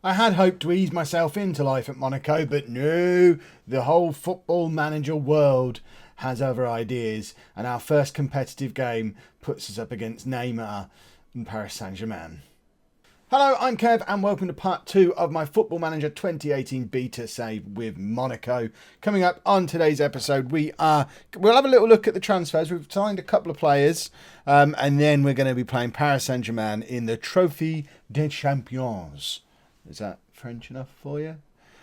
I had hoped to ease myself into life at Monaco, but no, the whole football manager world has other ideas, and our first competitive game puts us up against Neymar and Paris Saint-Germain. Hello, I'm Kev, and welcome to part 2 of my Football Manager 2018 beta save with Monaco. Coming up on today's episode, we'll have a little look at the transfers. We've signed a couple of players, and then we're going to be playing Paris Saint-Germain in the Trophee des Champions. Is that French enough for you?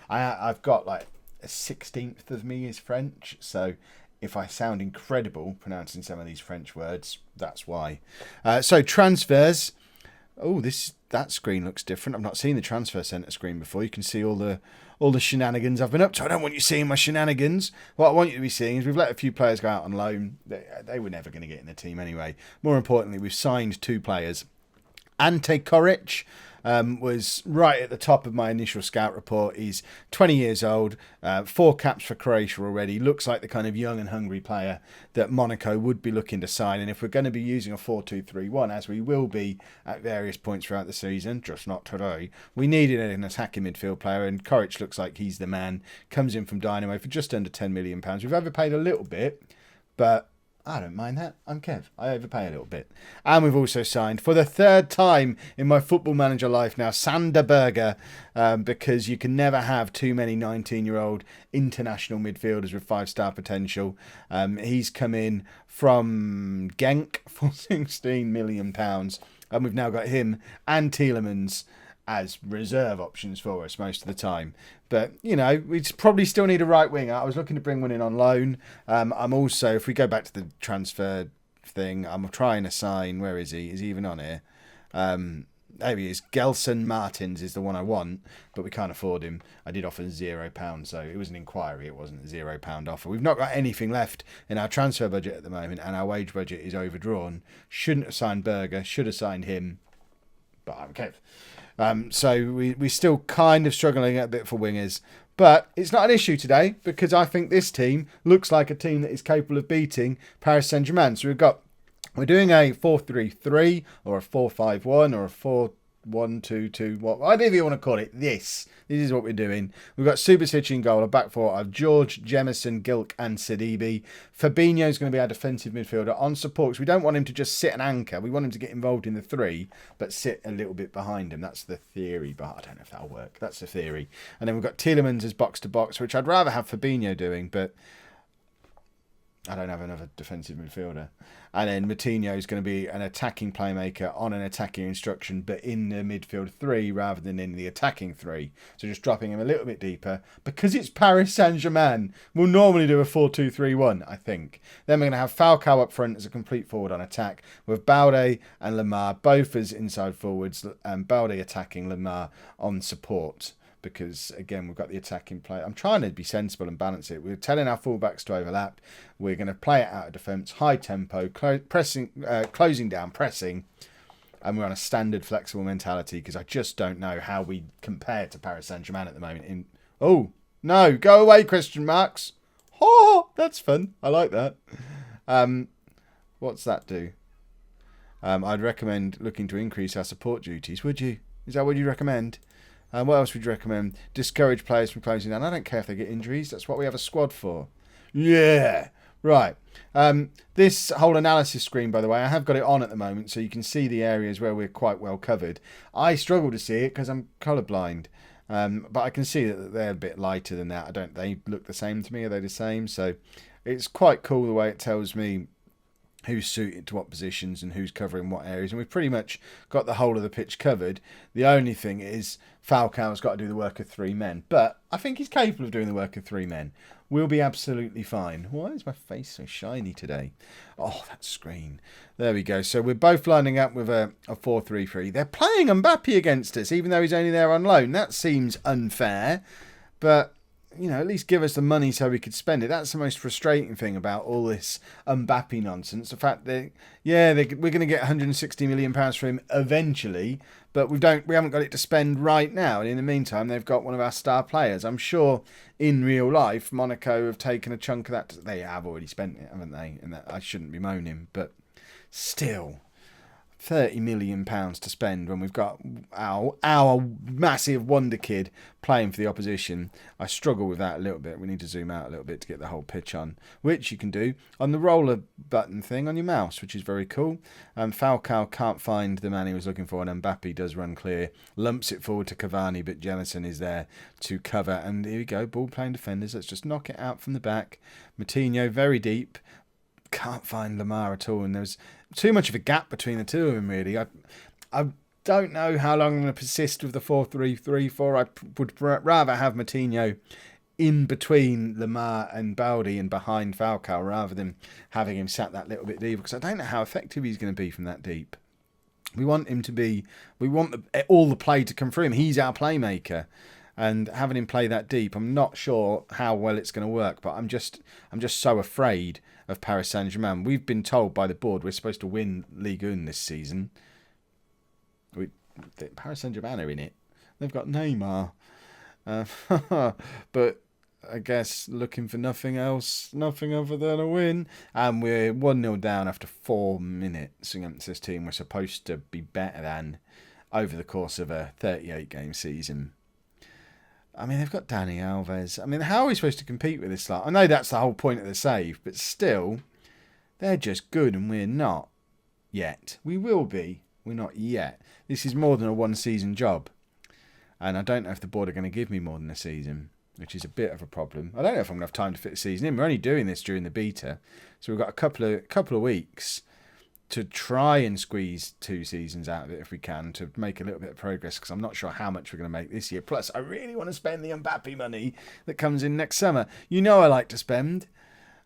I've got like a 16th of me is French, so if I sound incredible pronouncing some of these French words, that's why. So transfers. Oh, that screen looks different. I've not seen the transfer centre screen before. You can see all the shenanigans I've been up to. I don't want you seeing my shenanigans. What I want you to be seeing is we've let a few players go out on loan. They were never going to get in the team anyway. More importantly, we've signed 2 players. Ante Coric was right at the top of my initial scout report. He's 20 years old, 4 caps for Croatia already. Looks like the kind of young and hungry player that Monaco would be looking to sign. And if we're going to be using a 4-2-3-1, as we will be at various points throughout the season, just not today, we needed an attacking midfield player, and Coric looks like he's the man. Comes in from Dynamo for just under £10 million. We've overpaid a little bit, but I don't mind that. I'm Kev. I overpay a little bit. And we've also signed, for the 3rd time in my football manager life now, Sander Berge, because you can never have too many 19-year-old international midfielders with 5-star potential. He's come in from Genk for £16 million. And we've now got him and Tielemans as reserve options for us most of the time. But, you know, we probably still need a right winger. I was looking to bring one in on loan. I'm also, if we go back to the transfer thing, I'm trying to sign, where is he? Is he even on here? There he is. Gelson Martins is the one I want, but we can't afford him. I did offer £0, so it was an inquiry. It wasn't a £0 offer. We've not got anything left in our transfer budget at the moment, and our wage budget is overdrawn. Shouldn't have signed Berger. Should have signed him, but I'm Kev. So we're still kind of struggling a bit for wingers. But it's not an issue today, because I think this team looks like a team that is capable of beating Paris Saint-Germain. So we're doing a 4-3-3 or a 4-5-1 or a 4-1-2-2, whatever you want to call it. This is what we're doing. We've got Subasic in goal, a back four of George, Jemison, Gilk and Sidibe. Fabinho is going to be our defensive midfielder on support. We don't want him to just sit and anchor. We want him to get involved in the 3, but sit a little bit behind him. That's the theory, but I don't know if that'll work. That's the theory. And then we've got Tielemans as box-to-box, which I'd rather have Fabinho doing, but I don't have another defensive midfielder. And then Moutinho is going to be an attacking playmaker on an attacking instruction, but in the midfield 3 rather than in the attacking 3. So just dropping him a little bit deeper. Because it's Paris Saint-Germain, we'll normally do a 4-2-3-1, I think. Then we're going to have Falcao up front as a complete forward on attack, with Balde and Lemar both as inside forwards, and Balde attacking, Lemar on support. Because, again, we've got the attacking play. I'm trying to be sensible and balance it. We're telling our fullbacks to overlap. We're going to play it out of defence, high tempo, closing down, pressing. And we're on a standard flexible mentality, because I just don't know how we compare to Paris Saint-Germain at the moment. Oh, no, go away, question marks. Oh, that's fun. I like that. What's that do? I'd recommend looking to increase our support duties. Would you? Is that what you'd recommend? What else would you recommend? Discourage players from closing down. I don't care if they get injuries. That's what we have a squad for. Yeah. Right. This whole analysis screen, by the way, I have got it on at the moment, so you can see the areas where we're quite well covered. I struggle to see it because I'm colourblind. But I can see that they're a bit lighter than that. They look the same to me. Are they the same? So it's quite cool the way it tells me who's suited to what positions and who's covering what areas. And we've pretty much got the whole of the pitch covered. The only thing is Falcao's got to do the work of 3 men. But I think he's capable of doing the work of 3 men. We'll be absolutely fine. Why is my face so shiny today? Oh, that screen. There we go. So we're both lining up with a 4-3-3. They're playing Mbappe against us, even though he's only there on loan. That seems unfair. But you know, at least give us the money so we could spend it. That's the most frustrating thing about all this Mbappe nonsense. The fact that, we're going to get £160 million for him eventually, but we haven't got it to spend right now. And in the meantime, they've got one of our star players. I'm sure in real life, Monaco have taken a chunk of that. They have already spent it, haven't they? And that I shouldn't be moaning, but still, £30 million to spend when we've got our massive wonder kid playing for the opposition. I struggle with that a little bit. We need to zoom out a little bit to get the whole pitch on, which you can do on the roller button thing on your mouse, which is very cool. Falcao can't find the man he was looking for, and Mbappe does run clear, lumps it forward to Cavani, but Jellison is there to cover. And here we go, ball playing defenders. Let's just knock it out from the back. Moutinho very deep. Can't find Lamar at all, and there's too much of a gap between the two of them, really. I don't know how long I'm going to persist with the 4-3-3-4. I would rather have Moutinho in between Lamar and Baldi and behind Falcao rather than having him sat that little bit deeper, because I don't know how effective he's going to be from that deep. We want all the play to come through him. He's our playmaker. And having him play that deep, I'm not sure how well it's going to work. But I'm just so afraid of Paris Saint-Germain. We've been told by the board we're supposed to win Ligue 1 this season. Paris Saint-Germain are in it. They've got Neymar. But I guess looking for nothing else, nothing other than a win. And we're 1-0 down after 4 minutes against this team we're supposed to be better than over the course of a 38-game season. I mean, they've got Dani Alves. I mean, how are we supposed to compete with this lot? I know that's the whole point of the save, but still, they're just good and we're not yet. We will be. We're not yet. This is more than a one-season job. And I don't know if the board are going to give me more than a season, which is a bit of a problem. I don't know if I'm going to have time to fit the season in. We're only doing this during the beta. So we've got a couple of weeks to try and squeeze 2 seasons out of it if we can, to make a little bit of progress, because I'm not sure how much we're going to make this year. Plus, I really want to spend the Mbappe money that comes in next summer. You know I like to spend.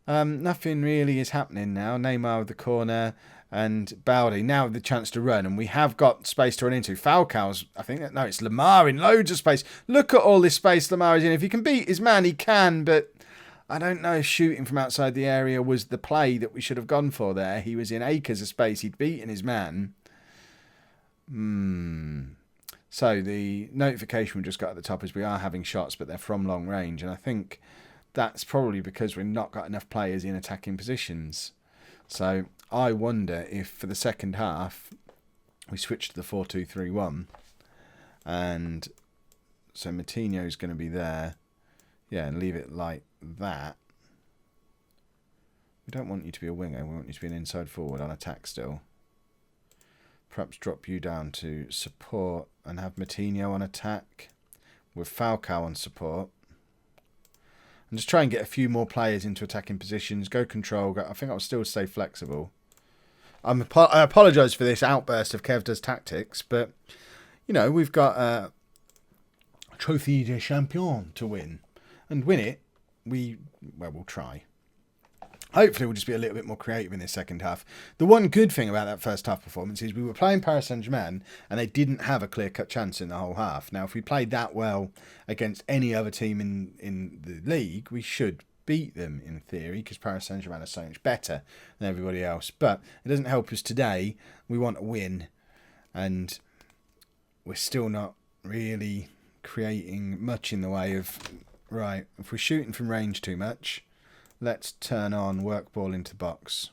Nothing really is happening now. Neymar with the corner and Baldi now with the chance to run, and we have got space to run into. Falcao's, it's Lamar in loads of space. Look at all this space Lamar is in. If he can beat his man, he can, but I don't know if shooting from outside the area was the play that we should have gone for there. He was in acres of space. He'd beaten his man. So the notification we just got at the top is we are having shots, but they're from long range. And I think that's probably because we've not got enough players in attacking positions. So I wonder if for the second half we switch to the 4-2-3-1. And so Moutinho's going to be there. Yeah, and leave it like that. We don't want you to be a winger. We want you to be an inside forward on attack still. Perhaps drop you down to support and have Moutinho on attack with Falcao on support. And just try and get a few more players into attacking positions. Go control. I think I'll still stay flexible. I apologise for this outburst of Kev Does Tactics, but, we've got a Trophee de Champion to win. And win it, we'll try. Hopefully we'll just be a little bit more creative in this second half. The one good thing about that first half performance is we were playing Paris Saint-Germain and they didn't have a clear-cut chance in the whole half. Now, if we played that well against any other team in the league, we should beat them in theory, because Paris Saint-Germain are so much better than everybody else. But it doesn't help us today. We want a win, and we're still not really creating much in the way of... Right, if we're shooting from range too much, let's turn on work ball into the box.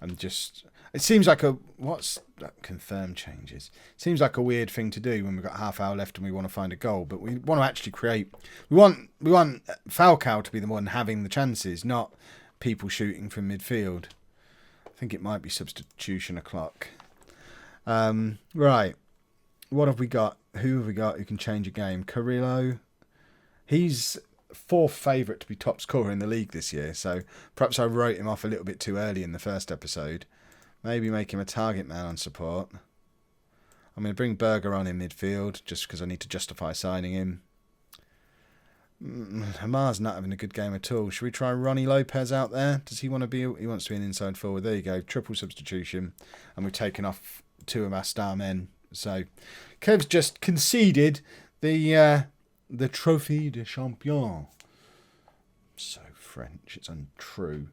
And just... It seems like what's that? Confirm changes. Seems like a weird thing to do when we've got half hour left and we want to find a goal, but we want to actually create... We want Falcao to be the one having the chances, not people shooting from midfield. I think it might be substitution o'clock. Right. What have we got? Who have we got who can change a game? Carrillo... He's 4th favourite to be top scorer in the league this year, so perhaps I wrote him off a little bit too early in the first episode. Maybe make him a target man on support. I'm going to bring Berger on in midfield, just because I need to justify signing him. Hamar's not having a good game at all. Should we try Ronnie Lopez out there? Does he want to be... He wants to be an inside forward. There you go, triple substitution. And we've taken off 2 of our star men. So, Kev's just conceded the Trophee de Champion. So French, it's untrue.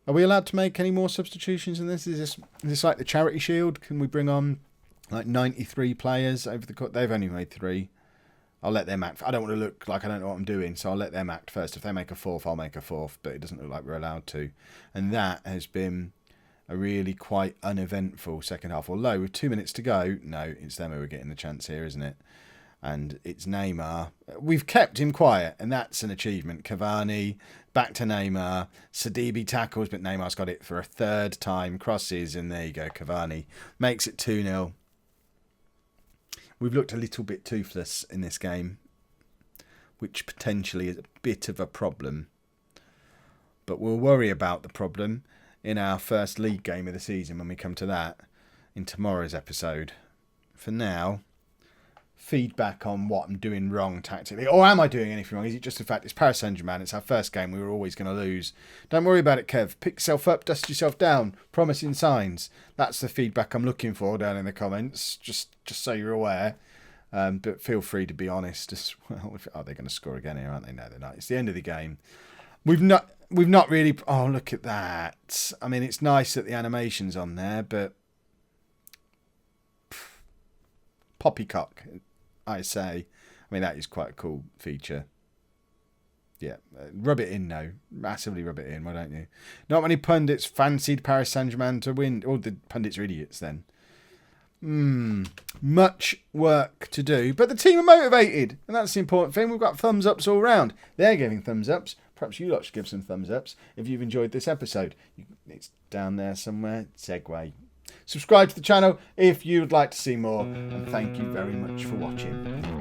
Are we allowed to make any more substitutions in this? Is this like the Charity Shield? Can we bring on like 93 players over the course? They've only made 3. I'll let them act. I don't want to look like I don't know what I'm doing, so I'll let them act first. If they make a 4th, I'll make a 4th, but it doesn't look like we're allowed to. And that has been a really quite uneventful second half. Although with 2 minutes to go, no, it's them who are getting the chance here, isn't it? And it's Neymar. We've kept him quiet, and that's an achievement. Cavani, back to Neymar. Sidibe tackles, but Neymar's got it for a third time. Crosses, and there you go. Cavani makes it 2-0. We've looked a little bit toothless in this game, which potentially is a bit of a problem. But we'll worry about the problem in our first league game of the season when we come to that in tomorrow's episode. For now, feedback on what I'm doing wrong tactically. Or am I doing anything wrong? Is it just the fact it's Paris Saint-Germain? It's our first game. We were always going to lose. Don't worry about it, Kev. Pick yourself up, dust yourself down. Promising signs. That's the feedback I'm looking for down in the comments. Just so you're aware. But feel free to be honest as well. Oh, they're going to score again here, aren't they? No, they're not. It's the end of the game. We've not really... Oh, look at that. I mean, it's nice that the animation's on there, but... Poppycock, I say. I mean, that is quite a cool feature. Yeah, rub it in now. Massively rub it in, why don't you? Not many pundits fancied Paris Saint-Germain to win. All the pundits are idiots then. Much work to do, but the team are motivated, and that's the important thing. We've got thumbs ups all round. They're giving thumbs ups. Perhaps you lot should give some thumbs ups if you've enjoyed this episode. It's down there somewhere. Segue. Subscribe to the channel if you'd like to see more, and thank you very much for watching.